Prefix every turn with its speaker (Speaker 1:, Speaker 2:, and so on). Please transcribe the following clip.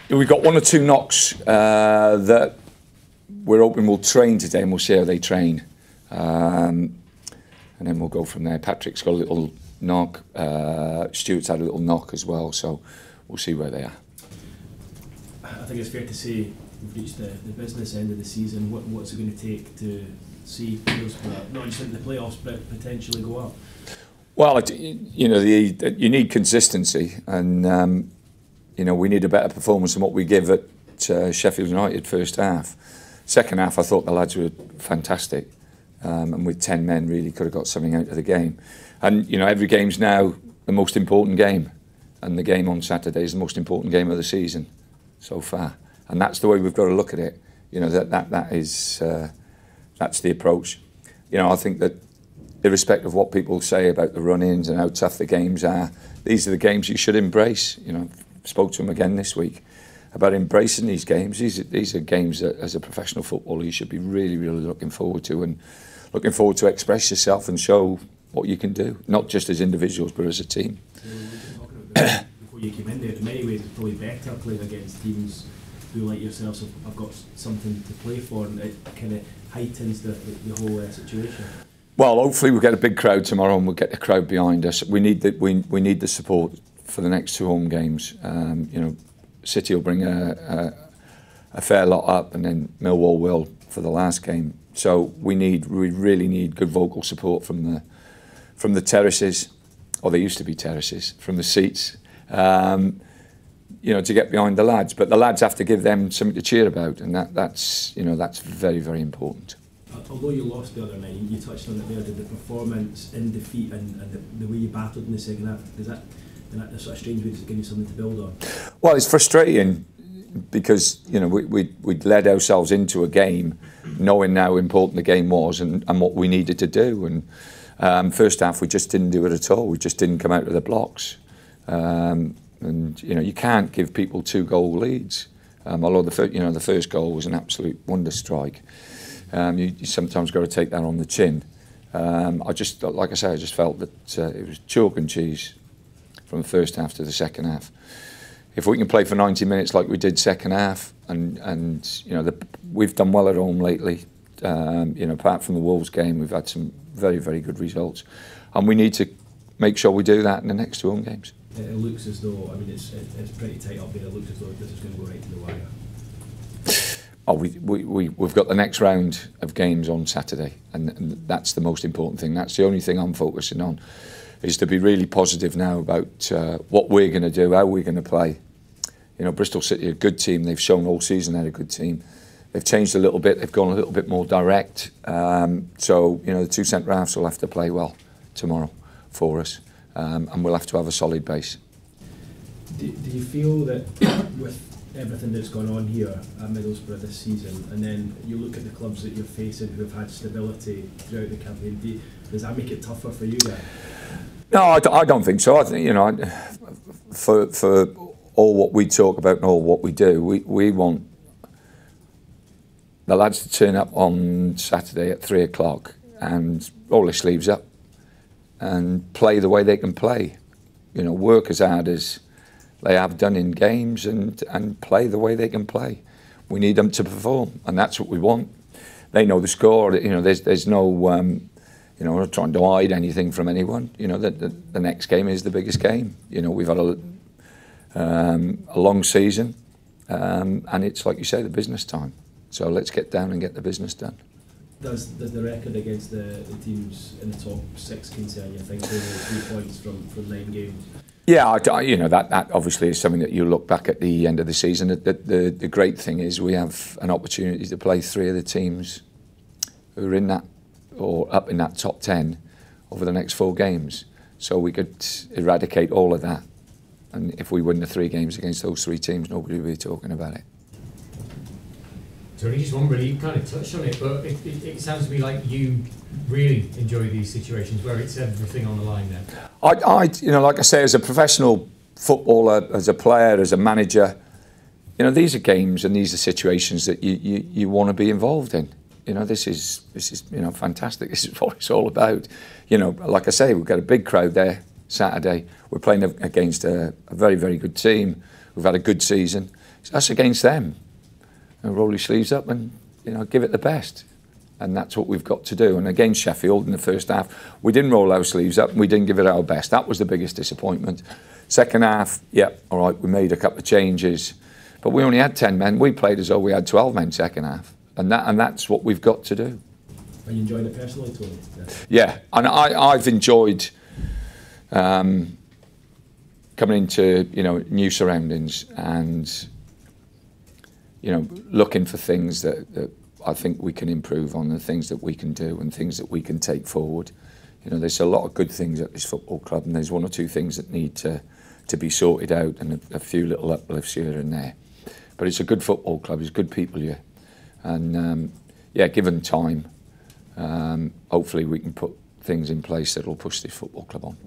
Speaker 1: We've got one or two knocks that we're hoping will train today, and we'll see how they train. And then we'll go from there. Patrick's got a little knock. Stuart's had a little knock as well, so we'll see where they are.
Speaker 2: I think it's fair to say we've reached the business end of the season. What's it going to take to see Middlesbrough not just in the playoffs but potentially go up? Well,
Speaker 1: you know, you need consistency, and you know, we need a better performance than what we give at Sheffield United first half. Second half, I thought the lads were fantastic, and with 10 men, really could have got something out of the game. And you know, every game's now the most important game, and the game on Saturday is the most important game of the season so far. And that's the way we've got to look at it. You know, that is that's the approach. You know, I think that irrespective of what people say about the run-ins and how tough the games are, these are the games you should embrace. You know, I spoke to him again this week about embracing these games. These are games that, as a professional footballer, you should be really, really looking forward to, and looking forward to express yourself and show what you can do, not just as individuals but as a team.
Speaker 2: So we were talking about that before you came in there. In many ways, it's probably better playing against teams who, like yourselves, have got something to play for, and it kind of heightens the whole situation.
Speaker 1: Well, hopefully we'll get a big crowd tomorrow, and we'll get the crowd behind us. We need the support for the next two home games. You know, City will bring a fair lot up, and then Millwall will for the last game. So we really need good vocal support from the terraces, or they used to be terraces, from the seats. You know, to get behind the lads, but the lads have to give them something to cheer about, and that's very, very important.
Speaker 2: Although you lost the other night, you touched on it there, the performance in defeat and the way you battled in the second half, is that in a sort of strange way, does it give you something to build on? Well,
Speaker 1: it's frustrating because, you know, we'd led ourselves into a game knowing how important the game was and what we needed to do, and first half we just didn't do it at all. We just didn't come out of the blocks. And you know, you can't give people 2-goal leads. Although the first goal was an absolute wonder strike. You sometimes got to take that on the chin. Like I say, I just felt that it was chalk and cheese from the first half to the second half. If we can play for 90 minutes like we did second half, and you know, we've done well at home lately. You know, apart from the Wolves game, we've had some very, very good results, and we need to make sure we do that in the next two home games.
Speaker 2: It looks as though, I mean, it's pretty tight up there. It looks as though this is going to go right to the wire.
Speaker 1: Oh, we've got the next round of games on Saturday, and that's the most important thing. That's the only thing I'm focusing on, is to be really positive now about what we're going to do, how we're going to play. You know, Bristol City are a good team. They've shown all season they're a good team. They've changed a little bit. They've gone a little bit more direct. So, you know, the two centre-halves will have to play well tomorrow for us. And we'll have to have a solid base.
Speaker 2: Do you feel that with everything that's gone on here at Middlesbrough this season, and then you look at the clubs that you're facing who have had stability throughout the campaign, does that make it tougher for you then?
Speaker 1: No, I don't think so. I think, you know, for all what we talk about and all what we do, we want the lads to turn up on Saturday at 3 o'clock and roll their sleeves up and play the way they can play. You know, work as hard as they have done in games, and play the way they can play. We need them to perform, and that's what we want. They know the score. You know, there's no, you know, we're not trying to hide anything from anyone. You know, the next game is the biggest game. You know, we've had a long season, and it's, like you say, the business time. So let's get down and get the business done.
Speaker 2: Does the record against the teams in the top 6 concern you? I think only 3 points from 9 games.
Speaker 1: Yeah, you know, that obviously is something that you look back at the end of the season. The great thing is we have an opportunity to play 3 of the teams who are in that, or up in that top 10 over the next 4 games. So we could eradicate all of that. And if we win the 3 games against those 3 teams, nobody will be talking about it.
Speaker 3: Tony, just one really, you kind of touched on it, but it sounds to me like you really enjoy these situations where it's everything on the line then.
Speaker 1: You know, like I say, as a professional footballer, as a player, as a manager, you know, these are games and these are situations that you want to be involved in. You know, this is you know, fantastic. This is what it's all about. You know, like I say, we've got a big crowd there Saturday. We're playing against a very, very good team. We've had a good season. it's us against them. And roll your sleeves up and, you know, give it the best. And that's what we've got to do. And against Sheffield in the first half, we didn't roll our sleeves up and we didn't give it our best. That was the biggest disappointment. Second half, yeah, all right, we made a couple of changes, but we only had 10 men. We played as though we had 12 men second half. And that's what we've got to do.
Speaker 2: Are you enjoying it personally, Tony?
Speaker 1: Yeah, and I've enjoyed coming into, you know, new surroundings and, you know, looking for things that I think we can improve on, the things that we can do and things that we can take forward. You know, there's a lot of good things at this football club, and there's one or two things that need to be sorted out, and a few little uplifts here and there. But it's a good football club, there's good people here. And yeah, given time, hopefully we can put things in place that will push this football club on.